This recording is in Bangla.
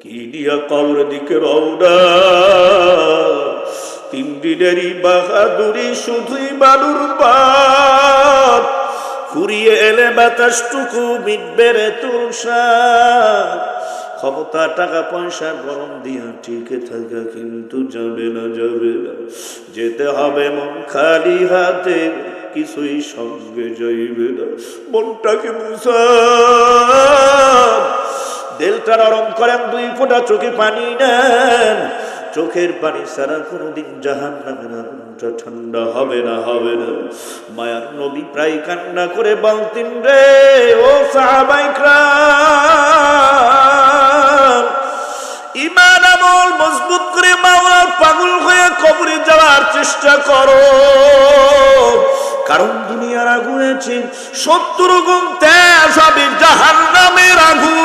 কি দিয়া কবর দিকে রওনা। 3 দিনেরই বাহাদুরি শুধুই বালুর পাত, ফুরিয়ে এলে বাতাসটুকু মিটবে রে তুষার। ক্ষমতা টাকা পয়সা গরম দিয়া টিকে থাকা কিন্তু যাবে না, যাবে না। যেতে হবে মন খালি হাতে, কিছুই সঙ্গে যাইবে না। মনটাকে বুঝান, দিলটা নরম করেন, 2 ফোঁটা চোখে পানি নেন। চোখের পানি ছাড়া কোনোদিন জাহান্নামের আগুনটা ঠান্ডা হবে না, হবে না। মায়ার নবী প্রায় কান্না করে বলতেন, রে ও সাহাবায়ে কেরাম, ঈমান আমল মজবুত করে মাওলার পাগল হয়ে কবরে যাওয়ার চেষ্টা করো। কারণ দুনিয়ার আগুনে 70 গুণ তেজ হবে জাহান্নামের আগুন।